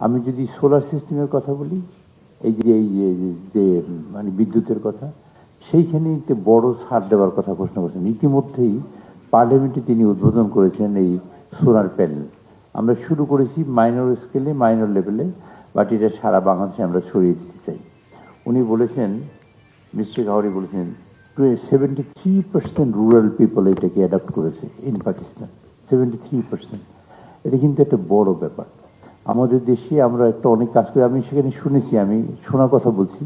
আমি যদি সোলার সিস্টেমের কথা বলি, এই যে মানে বিদ্যুতের কথা, সেইখানে একটি বড় ছাড় দেওয়ার কথা ঘোষণা করেছেন। ইতিমধ্যেই পার্লামেন্টে তিনি উদ্বোধন করেছেন এই সোলার প্যানেল। আমরা শুরু করেছি মাইনর স্কেলে, মাইনর লেভেলে, বাট এটা সারা বাংলাদেশে আমরা ছড়িয়ে দিতে চাই। উনি বলেছেন, মিস্টার গাওয়ারি বলেছেন 73% রুরাল পিপল এটাকে অ্যাডাপ্ট করেছে ইন পাকিস্তান। 73%। এটা কিন্তু একটা বড় ব্যাপার। আমাদের দেশে আমরা একটা অনেক কাজ করি, আমি সেখানে শুনেছি, আমি শোনা কথা বলছি,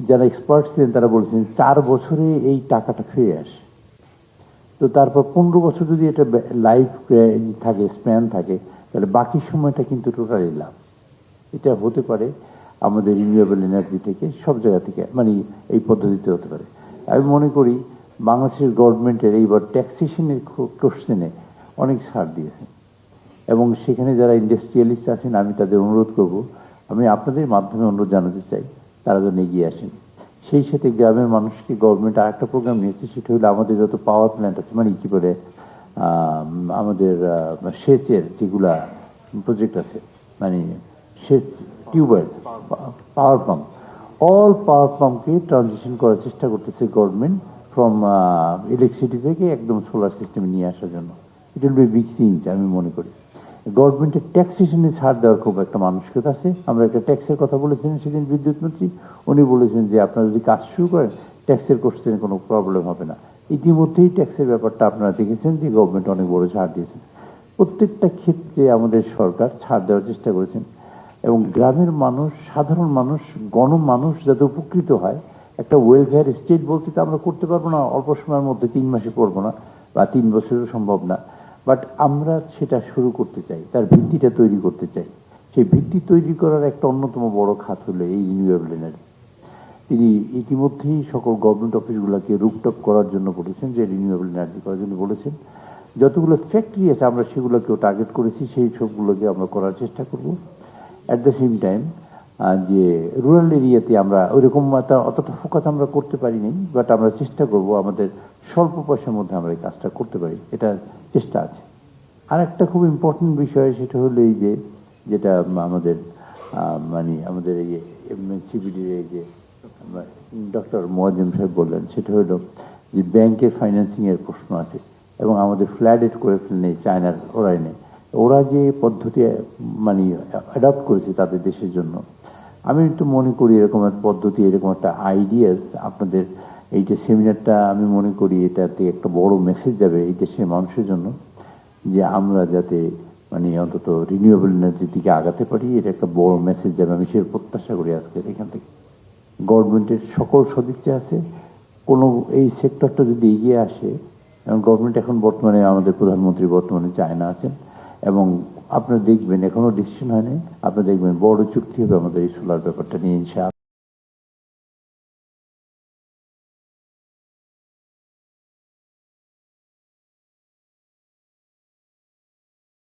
যারা এক্সপার্ট ছিলেন তারা বলছেন 4 বছরে এই টাকাটা ফিরে আসে। তো তারপর 15 বছর যদি এটা লাইফ থাকে, স্প্যান থাকে, তাহলে বাকি সময়টা কিন্তু টোটালি লাভ। এটা হতে পারে আমাদের রিনিউয়েবল এনার্জি থেকে, সব জায়গা থেকে, মানে এই পদ্ধতিতে হতে পারে। আমি মনে করি বাংলাদেশের গভর্নমেন্টের এইবার ট্যাক্সেশনের কোশ্চেনে অনেক ছাড় দিয়েছে, এবং সেখানে যারা ইন্ডাস্ট্রিয়ালিস্ট আছেন আমি তাদের অনুরোধ করব, আমি আপনাদের মাধ্যমে অনুরোধ জানাতে চাই তারা যেন এগিয়ে আসেন। সেই সাথে গ্রামের মানুষকে গভর্নমেন্ট আর একটা প্রোগ্রাম নিয়েছে, সেটা হলো আমাদের যত পাওয়ার প্ল্যান্ট আছে, মানে কি বলে আমাদের সেচের যেগুলা প্রজেক্ট আছে, মানে সেচ, টিউবওয়েল, পাওয়ার পাম্প, অল পাওয়ার পাম্পকে ট্রানজিশন করার চেষ্টা করতেছে গভর্নমেন্ট, ফ্রম ইলেকট্রিসিটি থেকে একদম সোলার সিস্টেমে নিয়ে আসার জন্য। It will be big change আমি মনে করি। গভর্নমেন্টের ট্যাক্সেশনে ছাড় দেওয়ার খুব একটা মানসিকতা আছে। আমরা একটা ট্যাক্সের কথা বলেছিলেন সেদিন বিদ্যুৎ মন্ত্রী, উনি বলেছেন যে আপনারা যদি কাজ শুরু করেন ট্যাক্সের কোশ্চেনে কোনো প্রবলেম হবে না। ইতিমধ্যেই ট্যাক্সের ব্যাপারটা আপনারা দেখেছেন যে গভর্নমেন্ট অনেক বড় ছাড় দিয়েছেন। প্রত্যেকটা ক্ষেত্রে আমাদের সরকার ছাড় দেওয়ার চেষ্টা করেছেন, এবং গ্রামের মানুষ, সাধারণ মানুষ, গণমানুষ যাতে উপকৃত হয়। একটা ওয়েলফেয়ার স্টেট বলতে তো আমরা করতে পারবো না অল্প সময়ের মধ্যে, 3 মাসে করবো না, বা 3 বছরেও সম্ভব না, বাট আমরা সেটা শুরু করতে চাই, তার ভিত্তিটা তৈরি করতে চাই। সেই ভিত্তি তৈরি করার একটা অন্যতম বড় খাত হলো এই রিনিউয়েবল এনার্জি। তিনি ইতিমধ্যেই সকল গভর্নমেন্ট অফিসগুলোকে রুপটপ করার জন্য বলেছেন, যে রিনিউয়েবল এনার্জি করার জন্য বলেছেন। যতগুলো ফ্যাক্টরি আছে আমরা সেগুলোকেও টার্গেট করেছি, সেই সবগুলোকে আমরা করার চেষ্টা করব। অ্যাট দ্য সেম টাইম যে রুরাল এরিয়াতে আমরা ওইরকম অতটা ফোকাস আমরা করতে পারিনি, বাট আমরা চেষ্টা করব আমাদের স্বল্প পয়সার মধ্যে আমরা এই কাজটা করতে পারি, এটা চেষ্টা আছে। আর একটা খুব ইম্পর্টেন্ট বিষয়, সেটা হলো এই যে যেটা আমাদের মানে আমাদের এই সিবিডির এই যে ডক্টর মোয়াজ্জেম সাহেব বললেন, সেটা হলো যে ব্যাংকের ফাইন্যান্সিং এর প্রশ্ন আছে, এবং আমাদের ফ্ল্যাট করে ফেলেন চায়নার ওরাই নেই, ওরা যে পদ্ধতি মানে অ্যাডপ্ট করেছে তাদের দেশের জন্য। আমি তো মনে করি এরকম একটা পদ্ধতি, এরকম একটা আইডিয়াস আপনাদের এইটা সেমিনারটা, আমি মনে করি এটাতে একটা বড় মেসেজ যাবে এই দেশের মানুষের জন্য, যে আমরা যাতে মানে অন্তত রিনিউয়েবল এনার্জির দিকে আগাতে পারি, এটা একটা বড় মেসেজ যাবে। আমি সে প্রত্যাশা করি আজকে এখান থেকে। গভর্নমেন্টের সকল সদিচ্ছা আছে, কোনো এই সেক্টরটা যদি এগিয়ে আসে, এবং গভর্নমেন্ট এখন বর্তমানে আমাদের প্রধানমন্ত্রী বর্তমানে চায়না আছেন, এবং আপনারা দেখবেন এখনো ডিসিশন হয়নি, আপনারা দেখবেন বড় চুক্তি হবে আমাদের এই সোলার ব্যাপারটা নিয়ে ইনশাআল্লাহ।